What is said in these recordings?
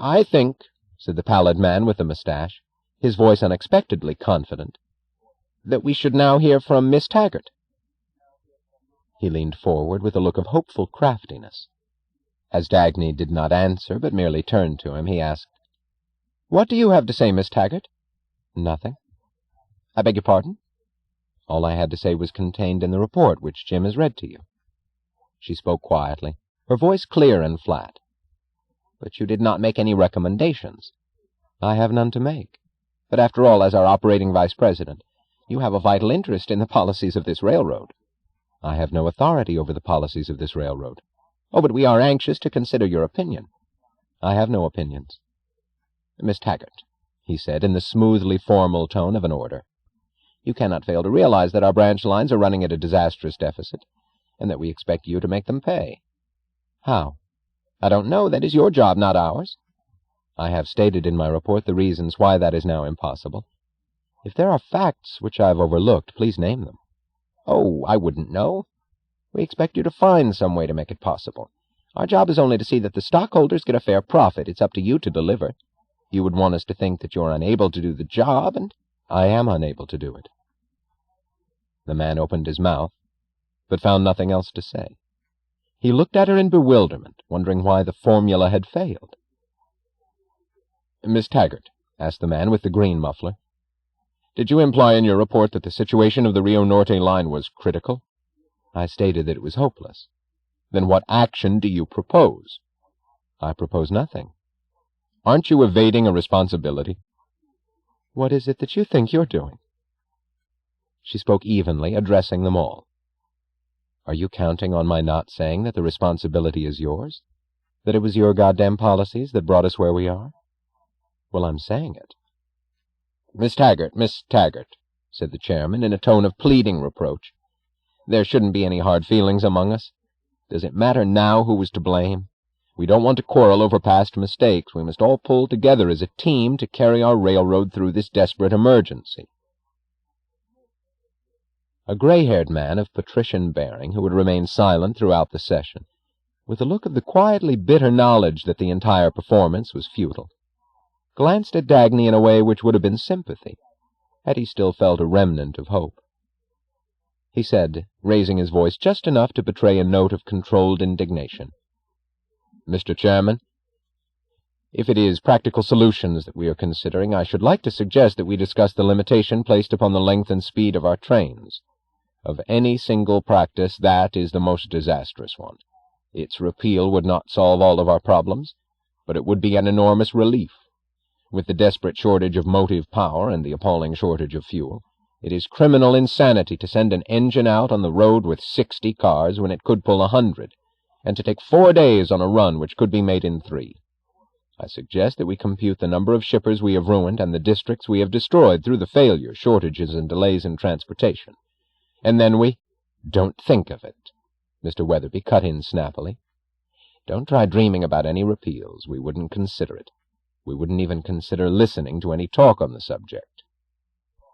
"I think," said the pallid man with the mustache, his voice unexpectedly confident, "that we should now hear from Miss Taggart." He leaned forward with a look of hopeful craftiness. As Dagny did not answer, but merely turned to him, he asked, "What do you have to say, Miss Taggart?" "Nothing." "I beg your pardon?" "All I had to say was contained in the report which Jim has read to you." She spoke quietly, her voice clear and flat. "But you did not make any recommendations." "I have none to make. But after all, as our operating vice president, you have a vital interest in the policies of this railroad." "I have no authority over the policies of this railroad." "Oh, but we are anxious to consider your opinion." "I have no opinions." "Miss Taggart," he said in the smoothly formal tone of an order, "you cannot fail to realize that our branch lines are running at a disastrous deficit, and that we expect you to make them pay." "How?" "I don't know. That is your job, not ours." "I have stated in my report the reasons why that is now impossible. If there are facts which I have overlooked, please name them." "Oh, I wouldn't know. We expect you to find some way to make it possible. Our job is only to see that the stockholders get a fair profit. It's up to you to deliver. You would want us to think that you're unable to do the job, and—" "I am unable to do it." The man opened his mouth, but found nothing else to say. He looked at her in bewilderment, wondering why the formula had failed. "Miss Taggart," asked the man with the green muffler, "did you imply in your report that the situation of the Rio Norte line was critical?" "I stated that it was hopeless." "Then what action do you propose?" "I propose nothing." "Aren't you evading a responsibility?" "What is it that you think you're doing?" She spoke evenly, addressing them all. "Are you counting on my not saying that the responsibility is yours? That it was your goddamn policies that brought us where we are?" "Well, I'm saying it." Miss Taggart," said the chairman in a tone of pleading reproach, "there shouldn't be any hard feelings among us. Does it matter now who was to blame? We don't want to quarrel over past mistakes. We must all pull together as a team to carry our railroad through this desperate emergency." A gray-haired man of patrician bearing, who had remained silent throughout the session, with a look of the quietly bitter knowledge that the entire performance was futile, glanced at Dagny in a way which would have been sympathy, had he still felt a remnant of hope. He said, raising his voice just enough to betray a note of controlled indignation, "Mr. Chairman, if it is practical solutions that we are considering, I should like to suggest that we discuss the limitation placed upon the length and speed of our trains. Of any single practice, that is the most disastrous one. Its repeal would not solve all of our problems, but it would be an enormous relief. With the desperate shortage of motive power and the appalling shortage of fuel, it is criminal insanity to send an engine out on the road with 60 cars when it could pull 100, and to take 4 days on a run which could be made in 3. I suggest that we compute the number of shippers we have ruined and the districts we have destroyed through the failure, shortages, and delays in transportation. And then we—" "Don't think of it," Mr. Weatherby cut in snappily. "Don't try dreaming about any repeals. We wouldn't consider it. We wouldn't even consider listening to any talk on the subject."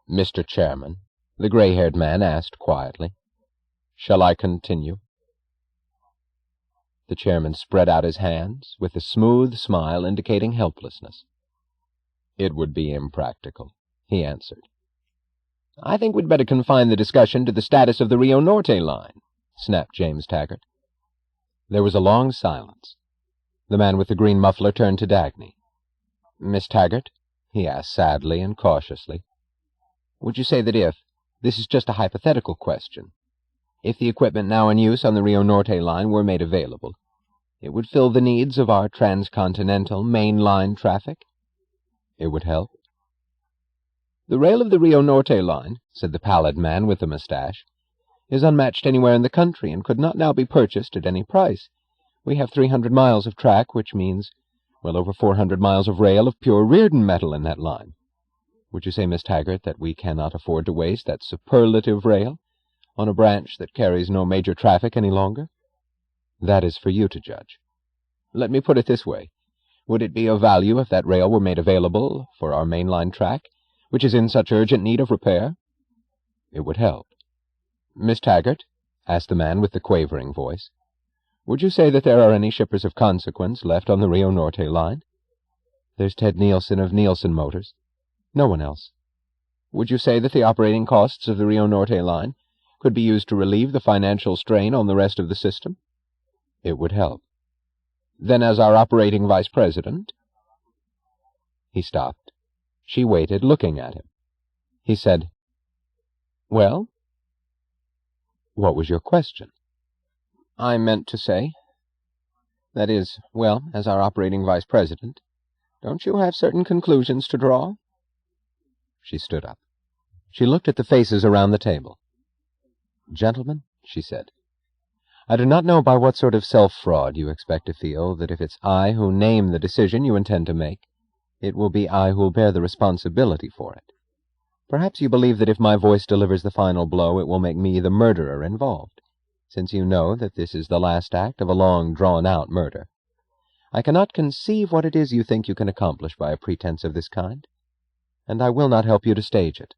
"Mr. Chairman," the gray-haired man asked quietly, "shall I continue?" The chairman spread out his hands, with a smooth smile indicating helplessness. "It would be impractical," he answered. "I think we'd better confine the discussion to the status of the Rio Norte line," snapped James Taggart. There was a long silence. The man with the green muffler turned to Dagny. "Miss Taggart," he asked sadly and cautiously, "would you say that if—this is just a hypothetical question—if the equipment now in use on the Rio Norte line were made available, it would fill the needs of our transcontinental main line traffic?" "It would help." "The rail of the Rio Norte line," said the pallid man with the mustache, "is unmatched anywhere in the country and could not now be purchased at any price. We have 300 miles of track, which means well over 400 miles of rail of pure Reardon metal in that line. Would you say, Miss Taggart, that we cannot afford to waste that superlative rail on a branch that carries no major traffic any longer?" "That is for you to judge." "Let me put it this way. Would it be of value if that rail were made available for our mainline track, which is in such urgent need of repair?" "It would help." "Miss Taggart," asked the man with the quavering voice, "would you say that there are any shippers of consequence left on the Rio Norte line?" There's Ted Nielsen of Nielsen Motors. No one else. Would you say that the operating costs of the Rio Norte line could be used to relieve the financial strain on the rest of the system? It would help. Then as our operating vice president— He stopped. She waited, looking at him. He said, "Well?" "What was your question?" "I meant to say, that is, well, as our operating vice president, don't you have certain conclusions to draw?" She stood up. She looked at the faces around the table. "Gentlemen," she said, "I do not know by what sort of self-fraud you expect to feel that if it's I who name the decision you intend to make, it will be I who will bear the responsibility for it. Perhaps you believe that if my voice delivers the final blow, it will make me the murderer involved, since you know that this is the last act of a long, drawn-out murder. I cannot conceive what it is you think you can accomplish by a pretense of this kind, and I will not help you to stage it.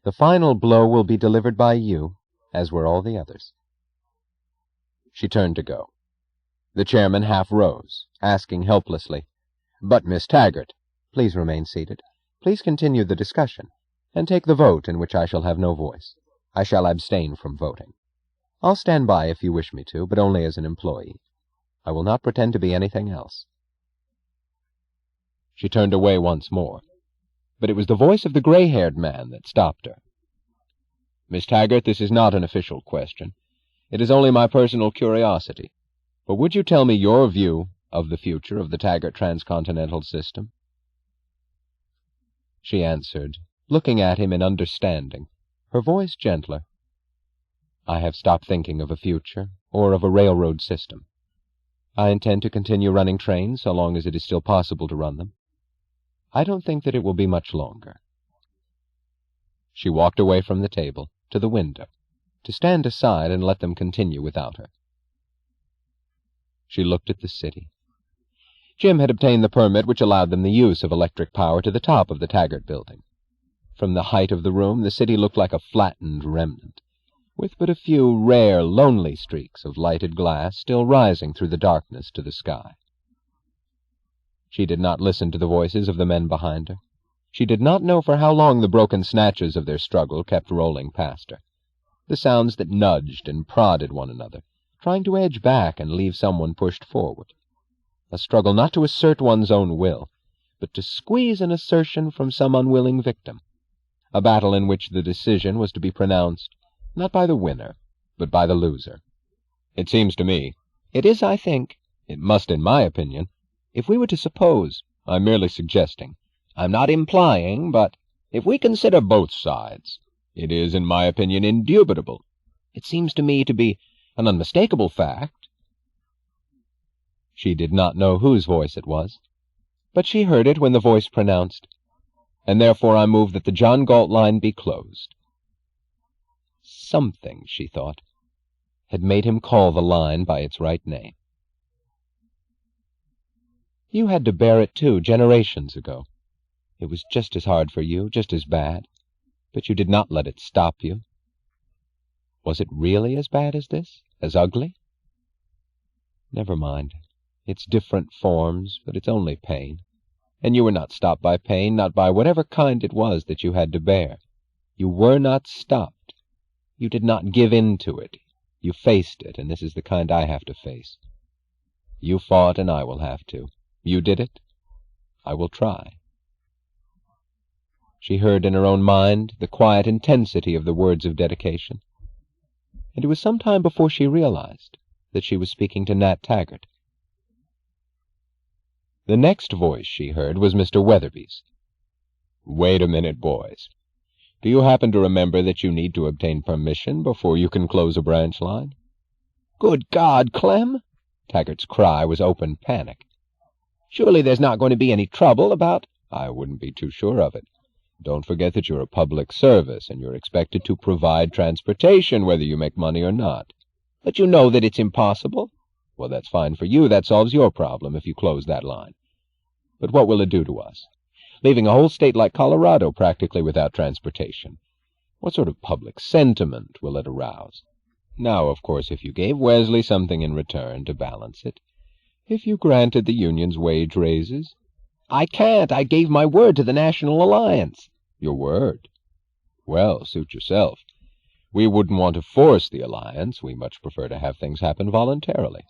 The final blow will be delivered by you, as were all the others." She turned to go. The chairman half rose, asking helplessly, "But, Miss Taggart—" "Please remain seated. Please continue the discussion, and take the vote in which I shall have no voice. I shall abstain from voting. I'll stand by if you wish me to, but only as an employee. I will not pretend to be anything else." She turned away once more, but it was the voice of the gray-haired man that stopped her. "Miss Taggart, this is not an official question. It is only my personal curiosity. But would you tell me your view of the future of the Taggart transcontinental system?" She answered, looking at him in understanding, her voice gentler. "I have stopped thinking of a future or of a railroad system. I intend to continue running trains so long as it is still possible to run them. I don't think that it will be much longer." She walked away from the table, to the window, to stand aside and let them continue without her. She looked at the city. Jim had obtained the permit which allowed them the use of electric power to the top of the Taggart building. From the height of the room, the city looked like a flattened remnant, with but a few rare, lonely streaks of lighted glass still rising through the darkness to the sky. She did not listen to the voices of the men behind her. She did not know for how long the broken snatches of their struggle kept rolling past her, the sounds that nudged and prodded one another, trying to edge back and leave someone pushed forward. A struggle not to assert one's own will, but to squeeze an assertion from some unwilling victim. A battle in which the decision was to be pronounced not by the winner, but by the loser. "It seems to me—" "It is, I think—" "It must, in my opinion—" "If we were to suppose—" "I'm merely suggesting—" "I'm not implying, but—" "If we consider both sides—" "It is, in my opinion, indubitable—" "It seems to me to be an unmistakable fact—" She did not know whose voice it was, but she heard it when the voice pronounced, "And therefore I move that the John Galt line be closed." Something, she thought, had made him call the line by its right name. You had to bear it, too, generations ago. It was just as hard for you, just as bad, but you did not let it stop you. Was it really as bad as this? As ugly? Never mind. It's different forms, but it's only pain. And you were not stopped by pain, not by whatever kind it was that you had to bear. You were not stopped. You did not give in to it. You faced it, and this is the kind I have to face. You fought, and I will have to. You did it. I will try. She heard in her own mind the quiet intensity of the words of dedication, and it was some time before she realized that she was speaking to Nat Taggart. The next voice she heard was Mr. Weatherby's. "Wait a minute, boys. Do you happen to remember that you need to obtain permission before you can close a branch line?" "Good God, Clem!" Taggart's cry was open panic. "Surely there's not going to be any trouble about—" "I wouldn't be too sure of it. Don't forget that you're a public service, and you're expected to provide transportation whether you make money or not." "But you know that it's impossible." "Well, that's fine for you. That solves your problem if you close that line. But what will it do to us? Leaving a whole state like Colorado practically without transportation. What sort of public sentiment will it arouse? Now, of course, if you gave Wesley something in return to balance it, if you granted the unions wage raises, I can't. I gave my word to the National Alliance. Your word? Well, suit yourself. We wouldn't want to force the alliance. We much prefer to have things happen voluntarily.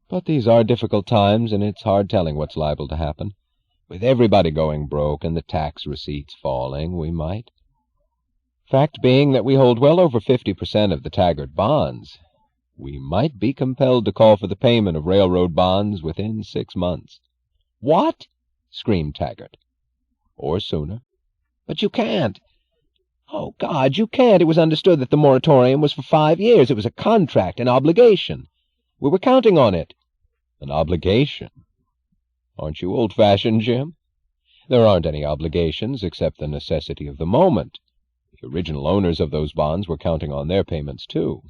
But these are difficult times, and it's hard telling what's liable to happen. With everybody going broke and the tax receipts falling, we might. Fact being that we hold well over 50% of the Taggart bonds, we might be compelled to call for the payment of railroad bonds within 6 months. What? Screamed Taggart. Or sooner. But you can't. Oh, God, you can't. It was understood that the moratorium was for 5 years. It was a contract, an obligation. We were counting on it. An obligation? Aren't you old-fashioned, Jim? There aren't any obligations except the necessity of the moment. The original owners of those bonds were counting on their payments, too.